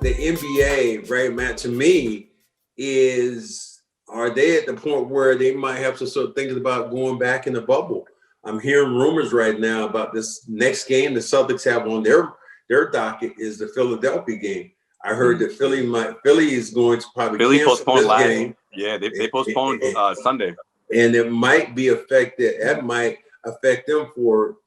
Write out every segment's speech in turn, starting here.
the NBA, right, Matt, to me, are they at the point where they might have to start thinking about going back in the bubble? I'm hearing rumors right now about this next game the Celtics have on their docket is the Philadelphia game. I heard that Philly is going to probably cancel this game. Yeah, they postponed Sunday. And it might be affected. That might affect them for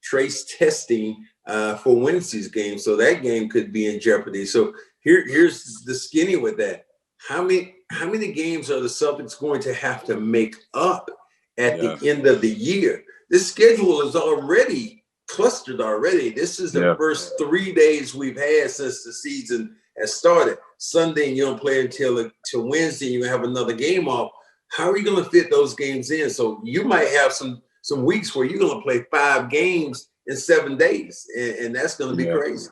trace testing for Wednesday's game. So that game could be in jeopardy. So here's the skinny with that. How many games are the Celtics going to have to make up at the end of the year? This schedule is already clustered already. This is the first 3 days we've had since the season has started. Sunday, and you don't play until Wednesday, and you have another game off. How are you going to fit those games in? So you might have some weeks where you're going to play 5 games in 7 days, and that's going to be crazy.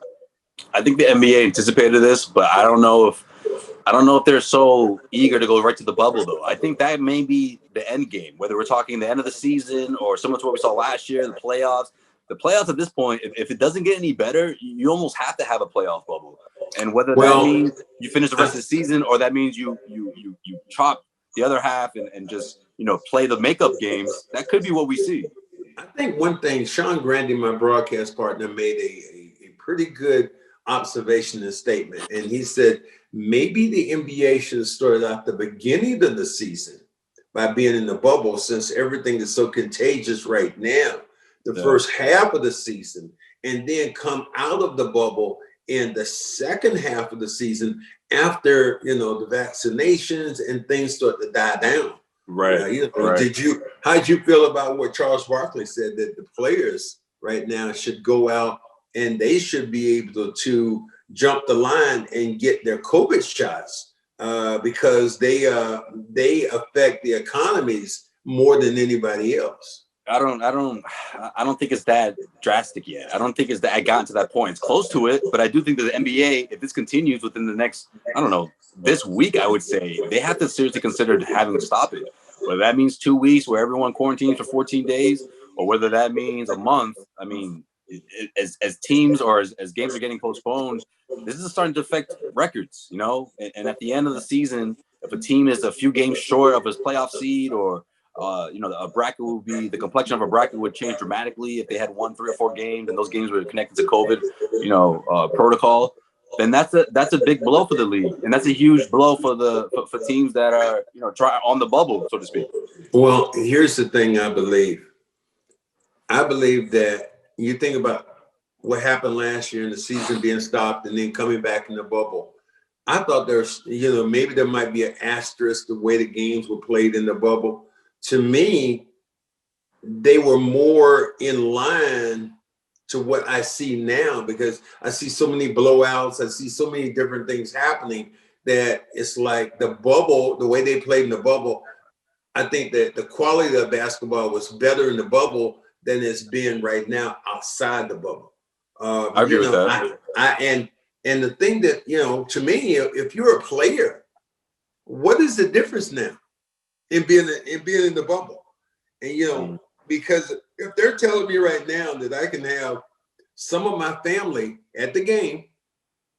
I think the NBA anticipated this, but I don't know if they're so eager to go right to the bubble, though. I think that may be the end game, whether we're talking the end of the season or similar to what we saw last year, the playoffs. The playoffs at this point, if it doesn't get any better, you almost have to have a playoff bubble. And whether that means you finish the rest of the season or that means you chop the other half and just, play the makeup games, that could be what we see. I think one thing, Sean Grandy, my broadcast partner, made a pretty good observation and statement. And he said, maybe the NBA should have started out the beginning of the season by being in the bubble, since everything is so contagious right now, the first half of the season, and then come out of the bubble in the second half of the season after, the vaccinations and things start to die down. Right. How did you feel about what Charles Barkley said, that the players right now should go out and they should be able to jump the line and get their COVID shots because they affect the economies more than anybody else? I don't think it's that drastic yet. I don't think it's that I gotten to that point. It's close to it, but I do think that the NBA, if this continues within the next, this week, I would say they have to seriously consider having to stop it. Whether that means 2 weeks where everyone quarantines for 14 days, or whether that means a month. I mean, as teams or as games are getting postponed, this is starting to affect records, and at the end of the season, if a team is a few games short of his playoff seed, or a bracket would be, the complexion of a bracket would change dramatically if they had won 3 or 4 games and those games were connected to COVID, protocol. Then that's a big blow for the league, and that's a huge blow for teams that are try on the bubble, so to speak. Well, here's the thing. I believe that you think about what happened last year in the season being stopped and then coming back in the bubble. I thought there's maybe there might be an asterisk the way the games were played in the bubble. To me, they were more in line to what I see now, because I see so many blowouts. I see so many different things happening that it's like the bubble, the way they played in the bubble. I think that the quality of basketball was better in the bubble than it's been right now outside the bubble. I agree with that. And the thing that, to me, if you're a player, what is the difference now in being in the bubble? And, because if they're telling me right now that I can have some of my family at the game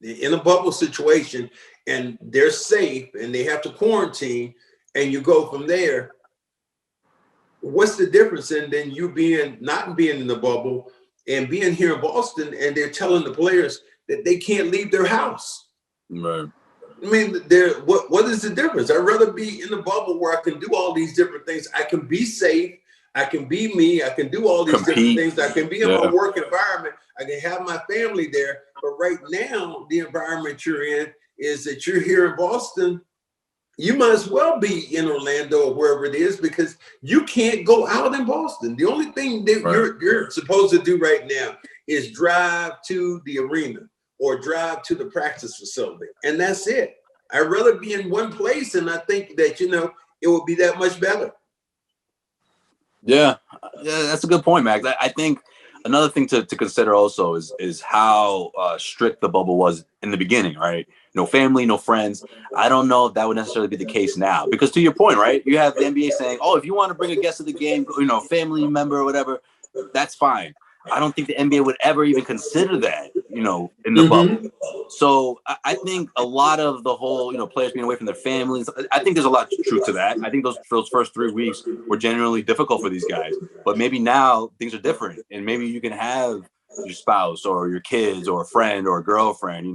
in a bubble situation and they're safe and they have to quarantine and you go from there, what's the difference in then you not being in the bubble and being here in Boston and they're telling the players that they can't leave their house? Right. I mean, what is the difference? I'd rather be in the bubble where I can do all these different things. I can be safe. I can be me. I can do all these different things. I can be in my work environment. I can have my family there. But right now, the environment you're in is that you're here in Boston. You might as well be in Orlando or wherever it is, because you can't go out in Boston. The only thing that you're supposed to do right now is drive to the arena or drive to the practice facility. And that's it. I'd rather be in one place, and I think that, it would be that much better. Yeah, that's a good point, Max. I think another thing to consider also is how strict the bubble was in the beginning, right? No family, no friends. I don't know if that would necessarily be the case now, because to your point, right? You have the NBA saying, oh, if you want to bring a guest to the game, family member or whatever, that's fine. I don't think the NBA would ever even consider that in the bubble. So I think a lot of the whole, players being away from their families, I think there's a lot of truth to that. I think those first 3 weeks were genuinely difficult for these guys. But maybe now things are different, and maybe you can have your spouse or your kids or a friend or a girlfriend,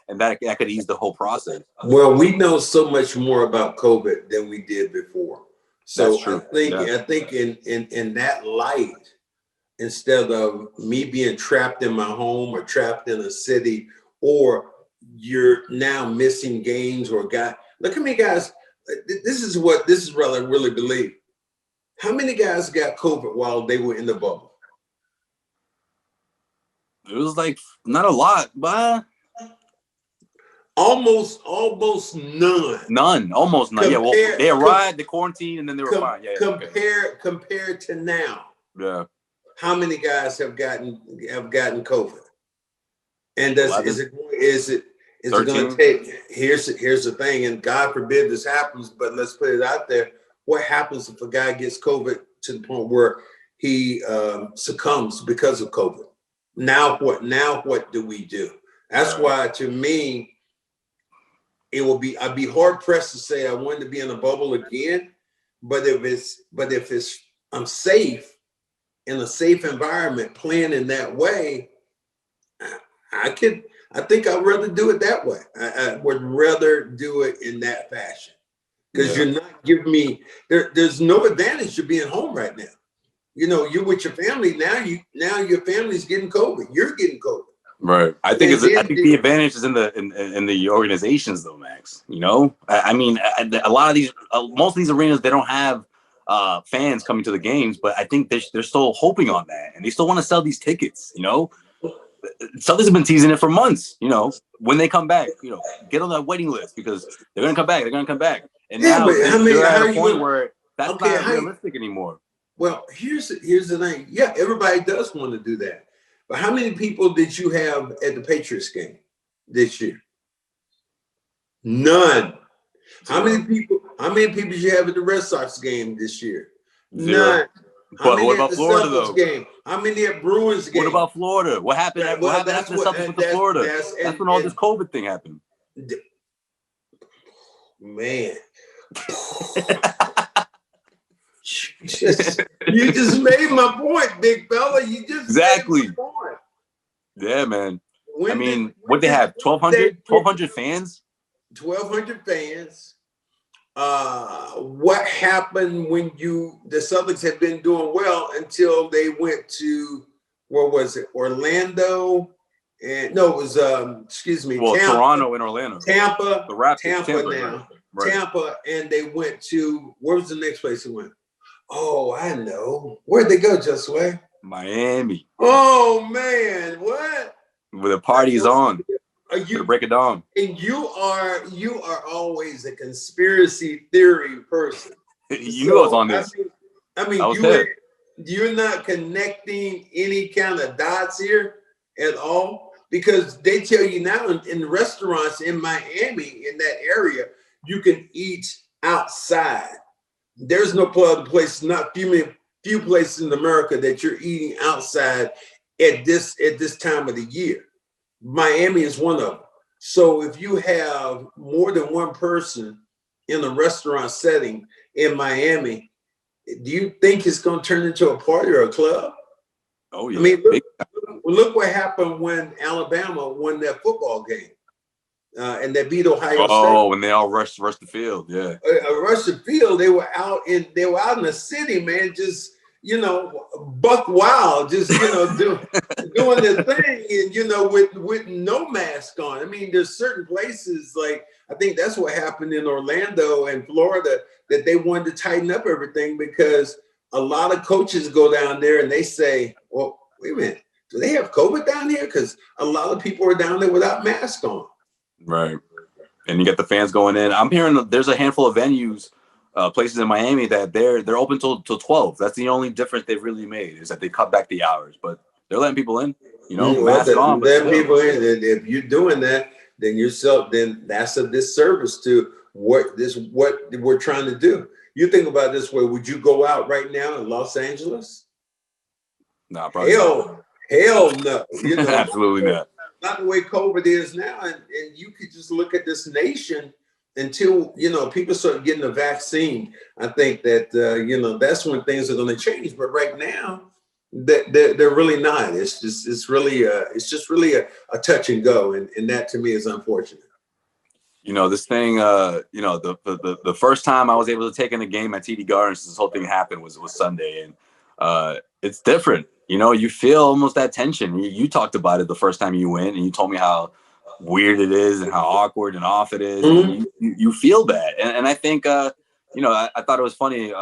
and that could ease the whole process. Well, we know so much more about COVID than we did before. So That's true. I think in that light, instead of me being trapped in my home or trapped in a city, or you're now missing games or look how many guys, this is what I really believe. How many guys got COVID while they were in the bubble? It was like not a lot, but almost none. None, almost none. Yeah, well, they arrived, they quarantined, and then they were fine. Yeah. Compared to now. Yeah. How many guys have gotten COVID? And is it going to take? Here's the thing, and God forbid this happens, but let's put it out there. What happens if a guy gets COVID to the point where he succumbs because of COVID? Now what? Now what do we do? That's why, to me, I'd be hard pressed to say I wanted to be in a bubble again. But if I'm safe in a safe environment, playing in that way, I think I'd rather do it that way. I would rather do it in that fashion, because you're not giving me there's no advantage to being home right now. You're with your family now. Your family's getting COVID. You're getting COVID. Right. I think the advantage is in the organizations, though, Max. I mean, a lot of these, most of these arenas, they don't have fans coming to the games, but I think they're still hoping on that, and they still want to sell these tickets. Celtics have been teasing it for months. When they come back, get on that waiting list, because they're gonna come back. They're gonna come back, and now they're at a point where that's not realistic anymore. Well, here's the thing. Yeah, everybody does want to do that. But how many people did you have at the Patriots game this year? None. How many people did you have at the Red Sox game this year? Zero. None. But what about Florida, though? Game? How many at Bruins game? What about Florida? What happened? What happened after the Celtics with the Florida? That's when all this COVID thing happened. Man. You just made my point, big fella. You just exactly. made my point. Yeah, man. What they have? 1,200 fans? 1,200 fans. What happened when the Celtics had been doing well until they went to, where was it? Orlando? And no, it was Tampa. Toronto and Orlando. Tampa. The Raptors. Tampa now. Right. Tampa, and they went to, where was the next place they went? Oh, I know. Where'd they go, Josue? Miami. Oh man, what? Where the party's on. To break it down. And you are always a conspiracy theory person. You knew I was on this. I mean, you're not connecting any kind of dots here at all, because they tell you now in the restaurants in Miami, in that area, you can eat outside. There's no other place, not few places in America that you're eating outside at this time of the year. Miami is one of them. So if you have more than one person in a restaurant setting in Miami, do you think it's going to turn into a party or a club? Oh yeah. I mean, look what happened when Alabama won that football game. And they beat Ohio State. Oh, when they all rushed the field, yeah. Rushed the field. They were out in the city, man, just buck wild, just doing their thing, and with no mask on. I mean, there's certain places, like I think that's what happened in Orlando and Florida, that they wanted to tighten up everything, because a lot of coaches go down there and they say, well, wait a minute, do they have COVID down here? Because a lot of people are down there without masks on. Right. And you get the fans going in. I'm hearing there's a handful of venues, places in Miami that they're open till 12. That's the only difference they've really made, is that they cut back the hours, but they're letting people in, mask on. Letting people in. And if you're doing that, then that's a disservice to what we're trying to do. You think about it this way: would you go out right now in Los Angeles? Nah, probably hell no. Absolutely not. not the way COVID is now. And you could just look at this nation until, people start getting the vaccine. I think that, that's when things are going to change. But right now, they're really not. It's just really a touch and go. And that to me is unfortunate. This thing, the first time I was able to take in a game at TD Garden since this whole thing happened was Sunday. And it's different. You feel almost that tension. You talked about it the first time you went, and you told me how weird it is and how awkward and off it is. Mm-hmm. And you feel that. And I think, I thought it was funny.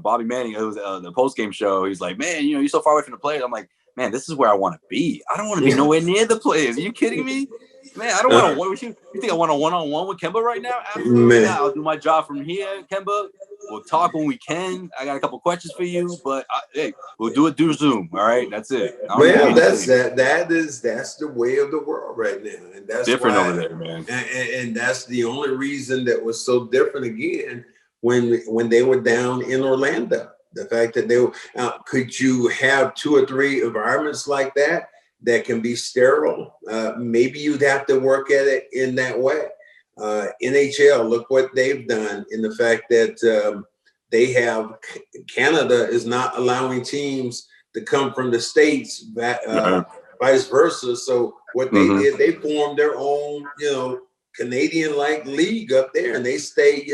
Bobby Manning, it was the post-game show. He's like, man, you're so far away from the players. I'm like, man, this is where I want to be. I don't want to be nowhere near the players. Are you kidding me? Man, I don't want to one with you. You think I want a one-on-one with Kemba right now? Absolutely not. I'll do my job from here, Kemba. We'll talk when we can. I got a couple questions for you, but hey, we'll do it through Zoom. All right, that's it. Well, that's the way of the world right now, and that's different why, over there, man. And that's the only reason that was so different again when they were down in Orlando. The fact that they were, could you have 2 or 3 environments like that can be sterile? Maybe you'd have to work at it in that way. NHL, look what they've done in the fact that they have Canada is not allowing teams to come from the States, vice versa. So what they did, they formed their own, Canadian-like league up there, and they stay,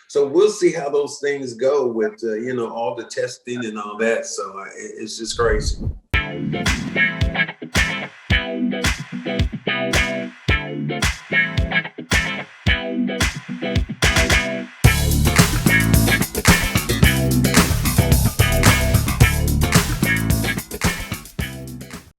So we'll see how those things go with, all the testing and all that. So it's just crazy.